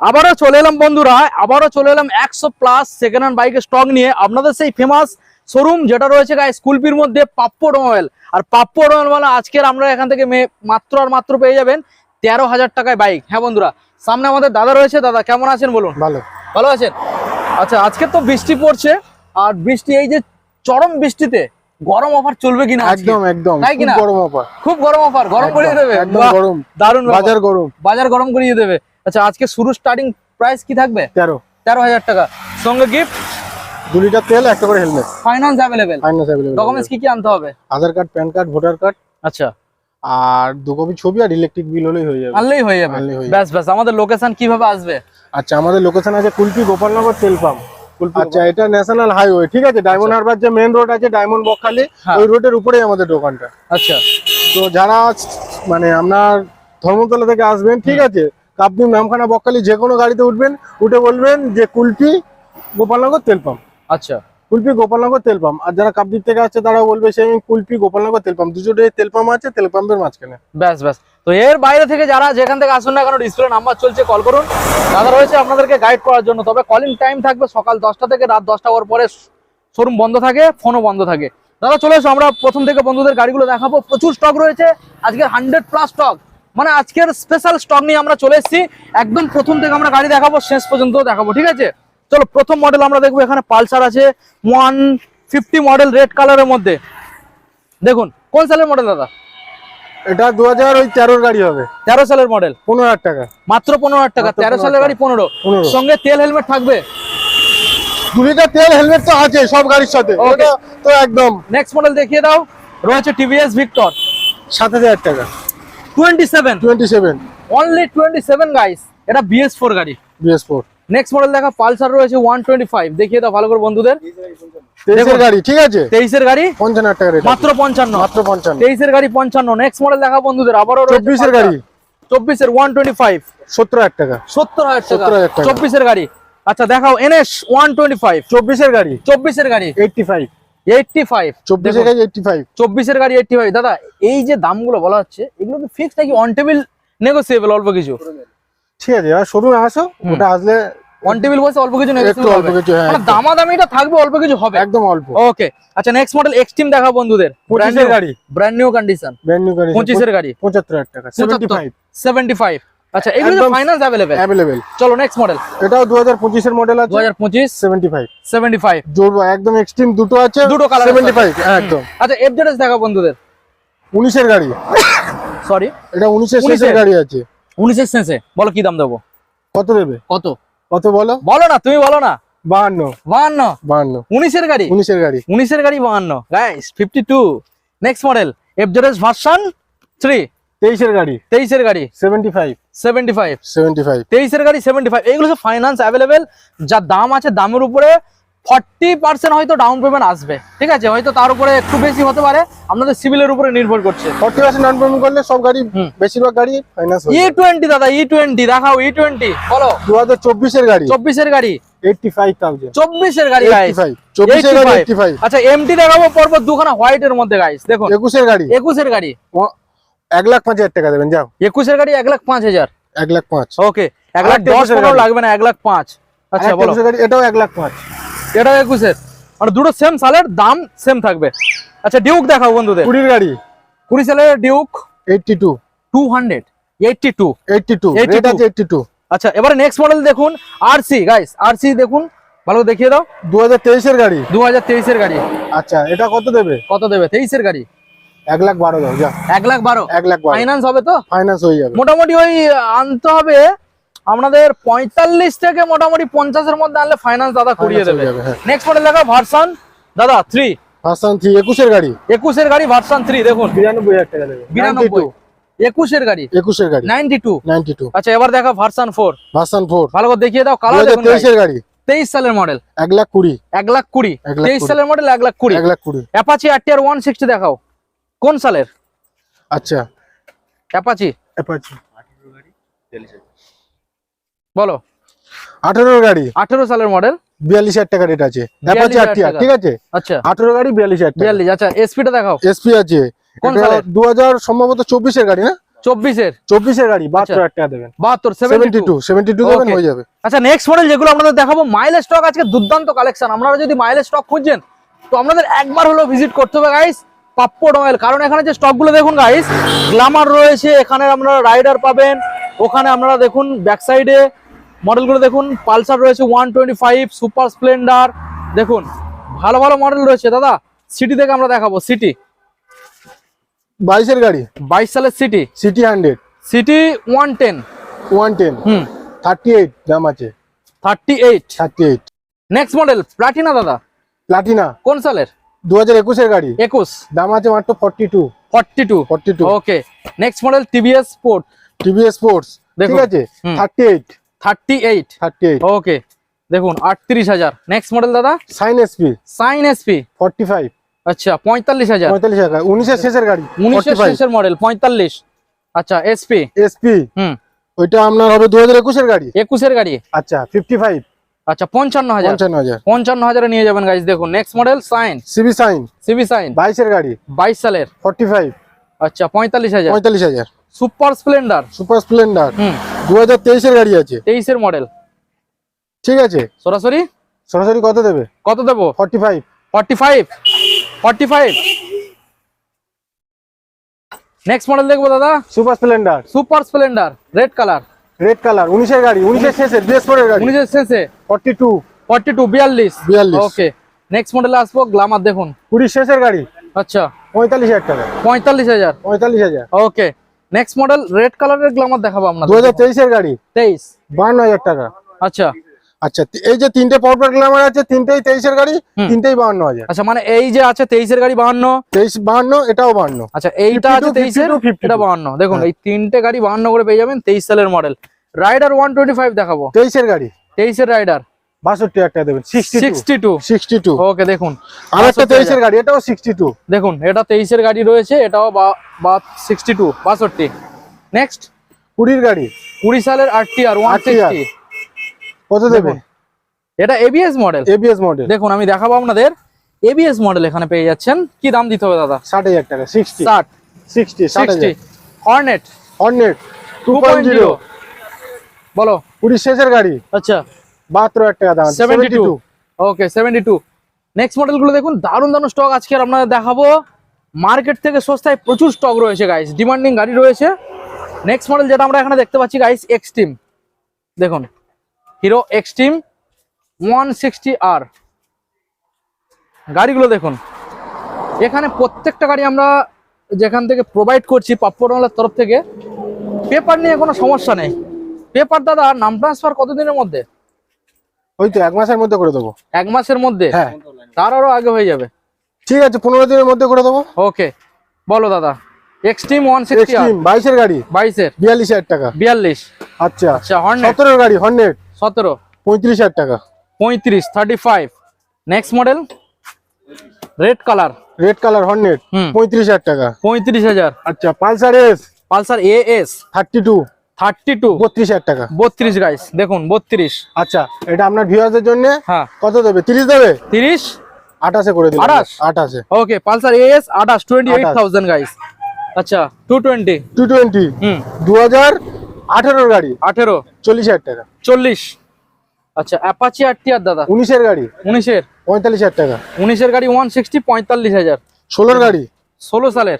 আবারও চলে এলাম বন্ধুরা, আবারও চলে এলাম 100+ সেকেন্ড হ্যান্ড বাইকের স্টক নিয়ে। আপনাদের সেই ফেমাস শোরুম যেটা রয়েছে গাইস কুলপির মধ্যে, পাপ্পু অটোমোবাইল। আর পাপ্পু অটোমোবাইল মানে আজকের আমরা এখান থেকে মাত্র পেয়ে যাবেন 13,000 টাকায় বাইক। হ্যাঁ বন্ধুরা, সামনে আমাদের দাদা রয়েছে। দাদা কেমন আছেন বলুন? ভালো আছেন? আচ্ছা, আজকে তো বৃষ্টি পড়ছে, আর বৃষ্টি এই যে চরম বৃষ্টিতে গরম অফার চলবে কিনা? একদম একদম তাই কিনা? খুব গরম অফার, গরম করিয়ে দেবে। একদম গরম, দারুণ, বাজার গরম করিয়ে দেবে। আচ্ছা, আজকে শুরু স্টার্টিং প্রাইস কি থাকবে? 13,000 টাকা, সঙ্গে গিফট 2 লিটার তেল, একটা করে হেলমেট, ফাইন্যান্স अवेलेबल। ডকুমেন্টস কি আনতে হবে? Aadhaar card, PAN card, voter card, আচ্ছা, আর 2 কপি ছবি আর ইলেকট্রিক বিল হলেই হয়ে যাবে। আনলেই হয়ে যাবে। ব্যাস। আমাদের লোকেশন কিভাবে আসবে? আচ্ছা, আমাদের লোকেশন আছে কুলপি গোপালনগর তেল পাম্প। আচ্ছা, এটা ন্যাশনাল হাইওয়ে, ঠিক আছে? ডায়মন্ড হারবার যে মেইন রোড আছে, ডায়মন্ড বকখালি, ওই রোডের উপরেই আমাদের দোকানটা। আচ্ছা, তো যারা মানে আপনার ধর্মতলা থেকে আসবেন, ঠিক আছে, কাপদ্বীপ, নামখানা, বকখালি যে কোনো গাড়িতে উঠবেন, উঠে বলবেন যে কুলপি গোপালনগর তেল পাম্প। আচ্ছা, কুলপি গোপালনগর তেল পাম্প। আর যারা কাপদ্বীপ থেকে আসছে তারা বলবে সেই কুলপি গোপালনগর তেল পাম্প। দুটো তেল পাম্প আছে, তেল পাম্পের মাঝখানে। ব্যাস। তো এর বাইরে থেকে যারা যেখান থেকে আসুন না কেন, ডিসপ্লে নাম্বার চলছে, কল করুন। দাদা রয়েছে আপনাদেরকে গাইড করার জন্য। তবে কলিং টাইম থাকবে সকাল 10টা থেকে রাত 10টা পরে শোরুম বন্ধ থাকে, ফোনও বন্ধ থাকে। দাদা চলে এসো, আমরা প্রথম থেকে বন্ধুদের গাড়িগুলো দেখাবো। প্রচুর স্টক রয়েছে আজকে, 100+ স্টক, মানে আজকের স্পেশাল স্টক নিয়ে আমরা চলে এসেছি। একদম প্রথম থেকে আমরা গাড়ি দেখাবো, শেষ পর্যন্ত দেখাবো, ঠিক আছে? চলো, প্রথম মডেল আমরা দেখবো। এখানে পালসার আছে 150 মডেল, রেড কালারের মধ্যে। দেখুন, কোন সালের মডেল দাদা? এটা 2013 গাড়ি হবে। 13 সালের মডেল, 15,000 টাকা মাত্র 15,000 টাকা। 13 সালের গাড়ি 15। সঙ্গে তেল হেলমেট থাকবে। 2 লিটার তেল, হেলমেট তো আছে সব গাড়ির সাথে। ওটা তো একদম। নেক্সট মডেল দেখিয়ে দাও। রয়েছে টিভিএস ভিক্টর, 7,000 টাকা। 27 অনলি 27 গাইস। এটা BS4 গাড়ি। BS4। নেক্সট মডেল দেখা, পালসার রয়েছে 125। দেখিয়ে দাও ভালো করে বন্ধুদের। 23 এর গাড়ি, ঠিক আছে? 23 এর গাড়ি 55,000 টাকা রেট, মাত্র 55। 23 এর গাড়ি 55। নেক্সট মডেল দেখা বন্ধুদের, আবারও 24 এর গাড়ি, 24 এর 125, 70,000 টাকা। 70,000 টাকা। 70,000 টাকা। 24 এর গাড়ি। আচ্ছা দেখাও, NS 125। 24 এর গাড়ি, 24 এর গাড়ি 85। 85। 24 এর গাড়ি 85। 24 এর গাড়ি 85। দাদা, এই যে দামগুলো বলা হচ্ছে, এগুলো কি ফিক্স নাকি অন টেবিল নেগোসিয়েবল? অল্প কিছু, ঠিক আছে? আর শোরুম আসো, ওটা আসলে অন টেবিল বসে অল্প কিছু একটু অল্প কিছু, হ্যাঁ, মানে দামাদামিটা থাকবে, অল্প কিছু হবে, একদম অল্প। ওকে। আচ্ছা, নেক্সট মডেল এক্সট্রিম দেখা বন্ধুদের। 25 এর গাড়ি, ব্র্যান্ড নিউ কন্ডিশন। 25 এর গাড়ি 75,000 টাকা। 75। আচ্ছা, এগুলো তো ফাইনান্স अवेलेबल। চলো নেক্সট মডেল। এটাও 2025 এর মডেল আছে। 2025 75 জোড়া, একদম এক্সট্রিম দুটো আছে, দুটো কালার 75 একদম। আচ্ছা, FZS দেখা বন্ধুদের। 19 এর গাড়ি, সরি, এটা 19 এর শেষের গাড়ি আছে। 19 এর সেন্সে বলো কি দাম দেবো? কত দেবে? কত বলো না, তুমি বলো না। 52। 19 এর গাড়ি 19 এর গাড়ি 52 guys. 52। Next model FZS version 3। 23 এর গাড়ি 23 এর গাড়ি 75 23 এর গাড়ি 75। এগুলো সব ফাইনান্স अवेलेबल। যা দাম আছে, দামের উপরে 40% হয়তো ডাউন পেমেন্ট আসবে, ঠিক আছে? হয়তো তার উপরে একটু বেশি হতে পারে, আপনাদের সিভিলের উপরে নির্ভর করছে। 40% ডাউন পেমেন্ট করলে সব গাড়ি, বেশিরভাগ গাড়ি ফাইনান্স হয়ে যাবে। E20 দাদা, E20 দেখাও। E20 বলো। 2024 এর গাড়ি 24 এর গাড়ি 85,000। 24 এর গাড়ি গাইস, 24 এর গাড়ি 85। আচ্ছা, MT দেখাবো পরপর দুখানা হোয়াইট এর মধ্যে গাইস। দেখুন, 21 এর গাড়ি 1,05,000 টাকা দেবেন, যাও। 21 এর গাড়ি 1,05,000। 1,05,000 ওকে, 1,10,15 লাগবে না, 1,05,000। আচ্ছা বলো। 21 এর গাড়ি, এটাও 1,05,000। এটা 21 এর, মানে দুটো সেম সালের, দাম সেম থাকবে। আচ্ছা, ডিউক দেখাও বন্ধুদের। 20 এর গাড়ি 20 সালের ডিউক 82 282 রেট আছে 82। আচ্ছা, এবারে নেক্সট মডেল দেখুন, আরসি গাইস। আরসি দেখুন, ভালো করে দেখিয়ে দাও। 2023 এর গাড়ি 2023 এর গাড়ি। আচ্ছা, এটা কত দেবে? 23 এর গাড়ি 1,12,000 দাও, যা। 1,12,000 1,12,000 ফাইনান্স হবে তো? ফাইনান্স হয়ে যাবে। মোটামুটি ওই আনতে হবে আমাদের 45 থেকে মোটামুটি 50 এর মধ্যে আনলে ফাইনান্স দাদা করিয়ে দেবে। নেক্সট মডেল দেখা, ভার্সন দাদা 3। ভার্সন 3 21 এর গাড়ি 21 এর গাড়ি ভার্সন 3 দেখুন, 92,000 টাকা দেবে। 92। 21 এর গাড়ি 92। আচ্ছা, এবার দেখা ভার্সন 4। ভার্সন 4 ভালো করে দেখিয়ে দাও। কালার দেখুন, 2023 এর গাড়ি 23 সালের মডেল 1,20,000। 1,20,000 23 সালের মডেল 1,20,000। 1,20,000 অ্যাপাচি RTR 160 দেখাও। কোন সালের? আচ্ছা, অ্যাপাচি বলো। 18 এর গাড়ি 18 সালের মডেল 42,000 টাকা রেট আছে। অ্যাপাচি RTR, ঠিক আছে? আচ্ছা, 18 গাড়ি 42,000 টাকা। 42। আচ্ছা, SP টা দেখাও। SP আছে, কোন এটা সালের? 2000 সম্ভবত 24 এর গাড়ি না? 24 এর 24 গাড়ি 72,000 টাকা দেবেন। 72 72 দেবেন, Okay. হয়ে যাবে। আচ্ছা নেক্সট মডেল যেগুলো আপনাদের দেখাবো মাইলেজ স্টক, আজকে দুর্দান্ত কালেকশন। আপনারা যদি মাইলেজ স্টক খুঁজছেন তো আপনাদের একবার হলো ভিজিট করতে হবে গাইস পাপ্পো অটোমোবাইল, কারণ এখানে যে স্টকগুলো দেখুন গাইস, গ্ল্যামার রয়েছে, এখানে আপনারা রাইডার পাবেন, ওখানে আপনারা দেখুন ব্যাক সাইডে মডেলগুলো দেখুন, পালসার রয়েছে 125, সুপার স্প্লেন্ডার, দেখুন ভালো ভালো মডেল রয়েছে দাদা। সিটি থেকে আমরা দেখাবো, সিটি 22 এর গাড়ি, 22 সালের সিটি, সিটি 100, সিটি 110, 110, হুম 38 দাম আছে, 38। 38। নেক্সট মডেল প্লাটিনা দাদা, প্লাটিনা কোন সালের? 2021 এর গাড়ি, 21, দাম আছে মাত্র 42। Okay. Next model TVS Sport, TVS Sports, দেখুন। ঠিক আছে, হুম। 38। ওকে দেখুন 38,000। নেক্সট মডেল দাদা সাইন এসপি সাইন এসপি, 45, আচ্ছা 45,000, 45 টাকা, 19 এর শেষের গাড়ি, 19 এর শেষের মডেল 45। আচ্ছা এসপি, এসপি হুম ওইটা আপনার হবে 2021 এর গাড়ি, 21 এর গাড়ি, আচ্ছা 55, আচ্ছা 55,000, 55,000। 55,000 নিয়ে যাবেন গাইস। দেখুন next model Shine, CB Shine CB Shine 22 এর গাড়ি, 22 সালের, 45, আচ্ছা 45,000। 45,000। Super Splendor, Super Splendor hmm 2023 এর গাড়ি আছে, 23 এর মডেল, ঠিক আছে, সরাসরি সরাসরি কত দেবে? কত দেবো? 45। 45। নেক্সট মডেল দেখবো দাদা, super Splendor Super Splendor red colour, red colour, 19 এর গাড়ি, 19 এর শেষে BS4 এর গাড়ি, 19 এর শেষে, 42, 42। ওকে। নেক্সট মডেলে আসবো গ্ল্যামার, দেখুন 20 শেষের গাড়ি, আচ্ছা 45,000 টাকা, 45,000। 45,000। ওকে। নেক্সট মডেল রেড কালারের গ্ল্যামার দেখাবো আপনাদের, 2023 এর গাড়ি, 23, 52,000 টাকা। আচ্ছা আচ্ছা, এই যে তিনটে পরপর গ্ল্যামার আছে, তিনটেই 23 এর গাড়ি, হুম। তিনটেই 52,000। আচ্ছা মানে এই যে আছে 23 এর গাড়ি 52, 23 52, এটাও 52। আচ্ছা এইটা আছে 23 এর, 52, এটা 52। দেখুন এই তিনটে গাড়ি 52 করে পেয়ে যাবেন, 23 সালের মডেল। রাইডার 125 দেখাবো, 23 এর গাড়ি, 23 এর রাইডার 62,000 টাকা দেবেন, 62। 62। ওকে দেখুন আর একটা 23 এর গাড়ি, এটাও 62। দেখুন এটা 23 এর গাড়ি রয়েছে, এটাও 62। নেক্সট 20 এর গাড়ি, 20 সালের RTR 160, কত দেবে? এটা ABS মডেল। ABS মডেল, দেখুন আমি দেখাবো আপনাদের ABS মডেল এখানে পেয়ে যাচ্ছেন। কি দাম দিতে হবে দাদা? 60,000 টাকা, 60, 60, 60,000। হর্নেট হর্নেট 2.0, 2.0, বলো 20 শেষের গাড়ি, আচ্ছা 72,000 টাকা দাম, 72। ওকে 72। নেক্সট মডেলগুলো দেখুন, দারুণ দারুণ স্টক আজকে আর আপনাদের দেখাবো। মার্কেট থেকে সস্তায় প্রচুর স্টক রয়েছে গাইস, ডিমান্ডিং গাড়ি রয়েছে। নেক্সট মডেল যেটা আমরা এখানে দেখতে পাচ্ছি গাইস, এক্সট্রিম, দেখুন হিরো এক্সট্রিম 160R গাড়িগুলো দেখুন। এখানে প্রত্যেকটা গাড়ি আমরা যেখান থেকে প্রোভাইড করছি পাপ্পো অটোমোবাইলের তরফ থেকে, পেপার নিয়ে কোনো সমস্যা নেই। পেপার দাদা নাম ট্রান্সফার কতদিনের মধ্যে? ওই তো 1 মাসের মধ্যে করে দেবো। 1 মাসের মধ্যে? হ্যাঁ, তার আরো আগে হয়ে যাবে। ঠিক আছে, 15 দিনের মধ্যে করে দেবো। ওকে বলো দাদা। এক্সট্রিম 160R, এক্সট্রিম 22 এর গাড়ি, 22 এর, 42,000 টাকা। 42। আচ্ছা, আচ্ছা হর্নেট 17 এর গাড়ি, হর্নেট 17, 35,000 টাকা। 35, 35। Next model red colour, red colour Hornet হুম 35,000 টাকা। 35,000। আচ্ছা, পালসার এস পালসার AS 32, 32, 32,000 টাকা। 32 গাইস, দেখুন 32। আচ্ছা, এটা আপনার ভিউয়ারদের জন্য হ্যাঁ কত দেবে? 30 দেবে? 30, 28 করে দিলাম। 28? 28 ওকে পালসার AS 28, 28,000 গাইস। আচ্ছা 220, 220, হুম 2018 এর গাড়ি, 18, 40,000 টাকা। 40। আচ্ছা অ্যাপাচি RTR দাদা 19 এর গাড়ি, 19 এর, 45,000 টাকা। 19 এর গাড়ি 160, 45,000। 16 এর গাড়ি, 16 সালের,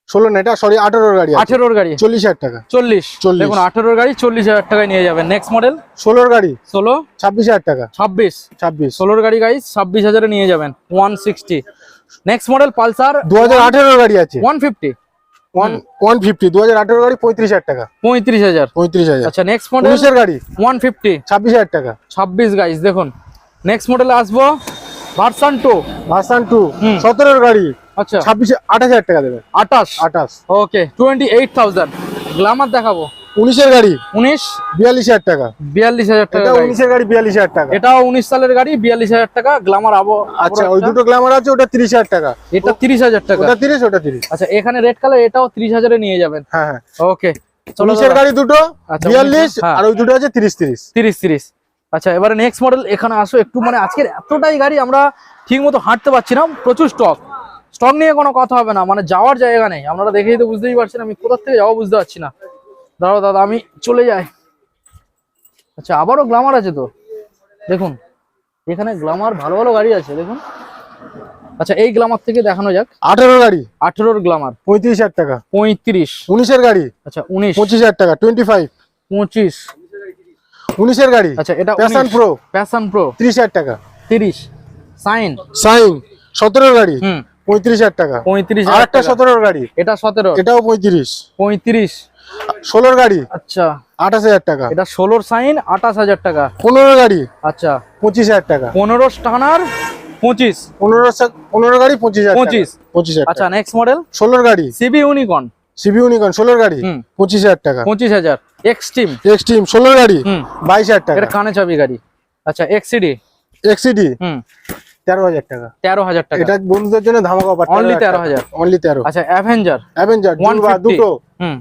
16 না, এটা সরি 18 এর গাড়ি, 18 এর গাড়ি 40,000 টাকা। 40। দেখুন 18 এর গাড়ি 40,000 টাকায় নিয়ে যাবেন। নেক্সট মডেল 16 এর গাড়ি, 16, 26,000 টাকা। 26, 26, 16 এর গাড়ি গাইস 26,000 এ নিয়ে যাবেন 160। নেক্সট মডেল পালসার 2018 এর গাড়ি আছে, 150, 150, 2018 এর গাড়ি 35,000 টাকা। 35,000। 35,000। আচ্ছা নেক্সট মডেল 19 এর গাড়ি, 150, 26,000 টাকা। 26 গাইস। দেখুন নেক্সট মডেলে আসবো ভার্সন 2, ভার্সন 2, হুম। 17 এর গাড়ি, আচ্ছা 28,000 টাকা দেবে। 28, 28। ওকে 28,000। গ্ল্যামার দেখাবো 19 এর গাড়ি, 19, 42,000 টাকা। 42,000 টাকা এটা guys। 19 এর গাড়ি, 42,000 টাকা। এটাও 19 সালের গাড়ি, 42,000 টাকা। গ্ল্যামার আচ্ছা, ওই দুটো গ্ল্যামার আছে, ওটা 30,000 টাকা। এটা 30,000 টাকা। ওটা 30, ওটা 30। আচ্ছা এখানে রেড কালার, এটাও 30,000 এ নিয়ে যাবেন। হ্যাঁ হ্যাঁ, ওকে চলো 19 এর দাদা। গাড়ি দুটো আচ্ছা, 42, হ্যাঁ। আর ওই দুটো আছে 30, 30। 30। আচ্ছা এবারে নেক্সট মডেল এখানে আসো একটু, মানে আজকের এতটাই গাড়ি আমরা ঠিক মতো হাঁটতে পারছি না, প্রচুর স্টক স্টক নিয়ে কোনো কথা হবে না, মানে যাওয়ার জায়গা নেই। আপনারা দেখেই তো বুঝতেই পারছেন আমি কোথা থেকে যাবো বুঝতে পারছি না। দাঁড়াও দাদা আমি চলে যাই। আচ্ছা আবারও গ্ল্যামার আছে তো, দেখুন এখানে গ্ল্যামার ভালো ভালো গাড়ি আছে দেখুন। আচ্ছা এই গ্ল্যামার থেকে দেখানো যাক। 18 গাড়ি, 18-র গ্ল্যামার 35,000 টাকা। 35, 19-এর গাড়ি, আচ্ছা 19, 25,000 টাকা। 25, 25, 19-এর গাড়ি, আচ্ছা এটা প্যাশন প্রো, প্যাশন প্রো 30,000 টাকা। 30, সাইন সাইন 17-এর গাড়ি, হুম 35,000 টাকা। 35,000 আরেকটা টাকা। 17-এর গাড়ি, এটা 17, এটাও 35। 35, 16-এর গাড়ি, আচ্ছা 28,000 টাকা। এটা 16-র সাইন 28,000 টাকা। 15-এর গাড়ি, আচ্ছা 25,000 টাকা। 15 স্টানার 25, 15 গাড়ি 25,000 টাকা। 25, 25,000 আচ্ছা টাকা। নেক্সট মডেল 16-এর গাড়ি, সিবি ইউনিকর্ন সিবি ইউনিকর্ন 16-এর গাড়ি, হুম 25,000 টাকা। 25,000। এক্সট্রিম, এক্সট্রিম 16-এর গাড়ি, হুম 22,000 টাকা। এটা কানে চাবি গাড়ি। আচ্ছা এক্সিডি, এক্সিডি হুম 13,000 টাকা। 13,000 টাকা। এটা বন্ধুদের জন্য ধামাকা অফার। Only 13,000, only 13। আচ্ছা অ্যাভেঞ্জার অ্যাভেঞ্জার 150, দুটো হুম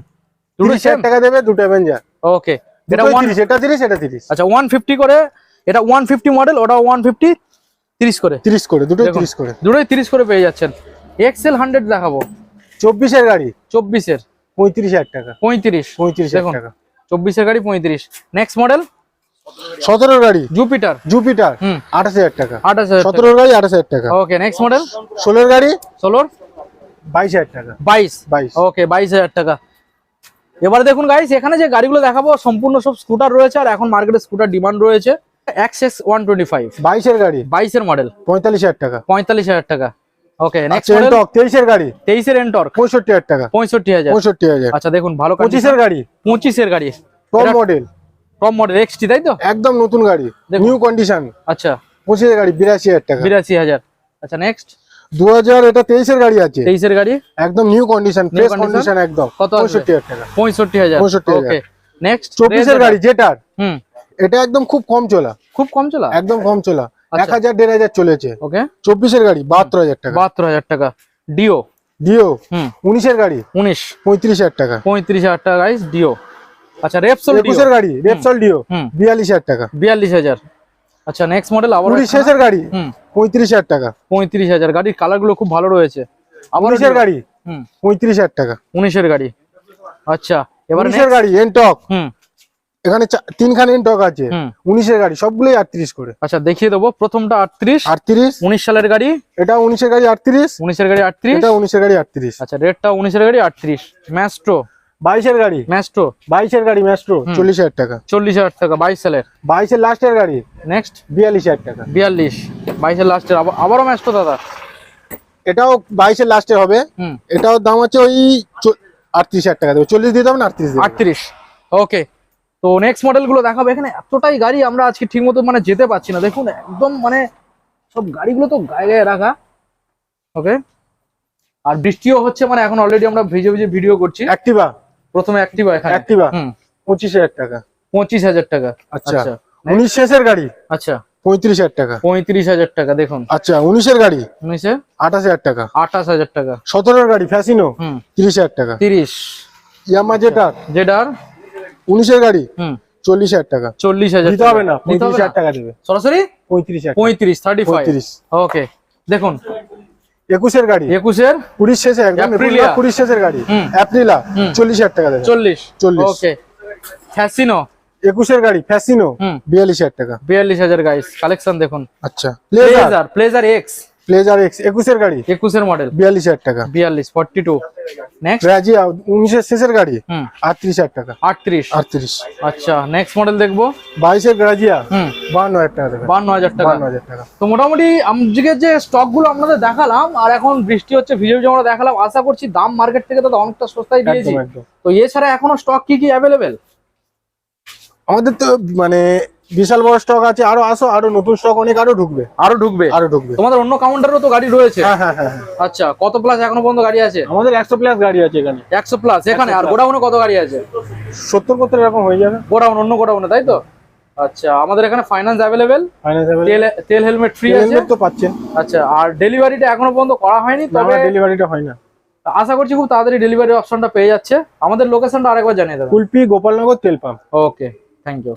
দুটো 30,000 টাকা দেবে, দুটো অ্যাভেঞ্জার। ওকে এটা দুটো 1, 30, এটা 30, এটা 30। আচ্ছা 150 করে, এটা 150 মডেল, ওটা 150, 30 করে, 30 করে, দুটোই দেখুন, 30 করে। দুটোই 30 করে পেয়ে যাচ্ছেন। এক্সেল 100 দেখাবো 24-এর গাড়ি, 24-এর 35,000 টাকা। 35, 35,000 দেখুন টাকা। 24-এর গাড়ি 35। নেক্সট মডেল 17-এর গাড়ি, জুপিটার, জুপিটার হুম 28,000 টাকা। 28,000 টাকা। 17-এর গাড়ি 28,000 টাকা। ওকে নেক্সট মডেল 16-এর গাড়ি 16, 22,000 টাকা। 22, 22। ওকে 22,000 টাকা। এবার দেখুন গাইস, এখানে যে গাড়িগুলো দেখাবো সম্পূর্ণ সব স্কুটার রয়েছে, আর এখন মার্কেটে স্কুটার ডিমান্ড রয়েছে। অ্যাক্সেস 125, 22-এর গাড়ি 22-এর মডেল 45,000 টাকা। 45,000 টাকা। ওকে নেক্সট আচ্ছা, মডেল এন্টক 23-এর গাড়ি 23-এর এন্টর্ক 65,000 টাকা। 65,000। 65,000। আচ্ছা দেখুন ভালো 25-এর গাড়ি 25-এর গাড়ি top model, top model XT তাই তো, একদম নতুন গাড়ি, দেখুন। New condition. আচ্ছা 25-এর গাড়ি 82,000 টাকা। 82,000। আচ্ছা নেক্সট 2000, এটা 23-এর গাড়ি আছে, 23-এর গাড়ি একদম new condition, fresh condition? Condition একদম। কত আসবে? 65,000 টাকা। 65,000। 65,000 ওকে নেক্সট 24-এর গাড়ি জেটার, হুম এটা একদম খুব কম চলা, খুব কম চলা, একদম কম চলা, আচ্ছা। 1,000 1,500 চলেছে। ওকে 24-এর গাড়ি 72,000 টাকা। 72,000 টাকা। ডিও, ডিও হুম 19-এর গাড়ি 19, 35,000 টাকা। 35,000 টাকা গাইস ডিও। আচ্ছা রেপসল ডিও 21-এর গাড়ি রেপসল ডিও হুম 42,000 টাকা। 42,000। আচ্ছা নেক্সট মডেল আবার 20 শেষের গাড়ি হুম 35,000 টাকা। 35,000। গাড়ির কালার গুলো খুব ভালো রয়েছে। আবার 19-এর গাড়ি হুম 35,000 টাকা। 19-এর গাড়ি। আচ্ছা এবার 19-এর গাড়ি এনটক, হুম এখানে 3খান এনটক আছে। হুম 19-এর গাড়ি সবগুলোই 38 করে। আচ্ছা দেখিয়ে দেবো। প্রথমটা 38, 38, 19 সালের গাড়ি, এটা 19-এর গাড়ি 38, 19-এর গাড়ি 38। এটা 19-এর গাড়ি 38। আচ্ছা রেটটা 19-এর গাড়ি 38। ম্যাস্ট্রো, 22-এর গাড়ি, ম্যাস্ট্রো 22-এর গাড়ি ম্যাস্ট্রো 40,000 টাকা। 40,000 টাকা 22 সালের। 22-এর লাস্টের গাড়ি নেক্সট 42,000 টাকা। 42, 22-এর লাস্টের আবারও ম্যাস্ট্রো দাদা। এটাও 22-এর লাস্টে হবে, হুম এটাও দাম আছে ওই 38,000 টাকা দেবে। 40 দিতে হবে না, 38 দিতে হবে। 38। ওকে তো নেক্সট মডেল গুলো দেখাবো। এখানে এতটাই গাড়ি আমরা আজকে ঠিক মতো মানে যেতে পারছি না, দেখুন একদম মানে সব গাড়িগুলো তো গায়ে গায়ে রাখা। ওকে আর বৃষ্টিও হচ্ছে, মানে এখন অলরেডি আমরা ভিজে ভিজে ভিডিও করছি। অ্যাক্টিভা, প্রথমে অ্যাক্টিভা, এখানে অ্যাক্টিভা হুম 25,000 টাকা। 25,000 টাকা। আচ্ছা আচ্ছা 19 শেষের গাড়ি আচ্ছা 35,000 টাকা। 35,000 টাকা দেখুন। আচ্ছা 19-এর গাড়ি 19-এ 28,000 টাকা। 28,000 টাকা। 17-এর গাড়ি ফ্যাসিনো হুম 30,000 টাকা। 30। ইয়ামা জেটার জেডার 19-এর গাড়ি হুম 40,000 টাকা। 40,000 দিতে হবে না, দিতে হবে 35,000 না? টাকা দেবে। সরাসরি 35,000 35, 35। 35। ওকে দেখুন 21-এর গাড়ি 21-এর 20 শেষে একদম অ্যাপ্রিলিয়া। 20 শেষের গাড়ি হুম। অ্যাপ্রিলা হুম। 40,000 টাকা দেবে। 40। 40। ওকে ফ্যাসিনো 21-এর গাড়ি ফ্যাসিনো হুম 42,000 টাকা। 42,000 গাইস। কালেকশন দেখুন। আচ্ছা Pleasure, Pleasure X Pleasure X 21-এর গাড়ি 21-এর মডেল 42,000 টাকা। 42, 42। নেক্সট রাজিয়া 19-এর শেষের গাড়ি হুম 38,000 টাকা। 38। 38। আচ্ছা নেক্সট মডেল দেখবো। 22-এর রাজিয়া হুম 52,000 টাকা দেবে। 52,000 টাকা। 52,000 টাকা। তো মোটামুটি আজকে যে স্টক গুলো আপনাদের দেখালাম, আর এখন বৃষ্টি হচ্ছে ভিডিও যে আমরা দেখালাম, আশা করছি দাম মার্কেট থেকে তো অনেকটা সস্তায় দিয়েছি। একদম একদম। তো এছাড়া এখনো স্টক কি কি অ্যাভেলেবেল? আমাদের তো মানে বিশাল বড় স্টক আছে, আরো আসো, আরো নতুন স্টক অনেক আরো ঢুকবে। আরো ঢুকবে? আরো ঢুকবে। তোমাদের অন্য কাউন্টারও তো গাড়ি রয়েছে? হ্যাঁ হ্যাঁ হ্যাঁ। আচ্ছা কত প্লাস এখনো পর্যন্ত গাড়ি আছে? আমাদের 100 প্লাস গাড়ি আছে এখানে। 100 প্লাস এখানে। আর গোডাউনে কত গাড়ি আছে? 70 এরকম হয়ে যাবে। গোডাউন, অন্য গোডাউনে তাই তো? আচ্ছা আমাদের এখানে ফাইন্যান্স অ্যাভেলেবেল, ফাইন্যান্স তেল হেলমেট ফ্রি আছে তো পাচ্ছেন। আচ্ছা আর ডেলিভারিটা এখনো পর্যন্ত করা হয়নি, তবে ডেলিভারিটা হয় না। আশা করছি খুব তাড়াতাড়ি ডেলিভারি অপশনটা পেয়ে যাচ্ছে। আমাদের লোকেশনটা আরেকবার জানিয়ে দেবেন। কুলপি গোপালনগর তেল পাম্প। Okay thank you.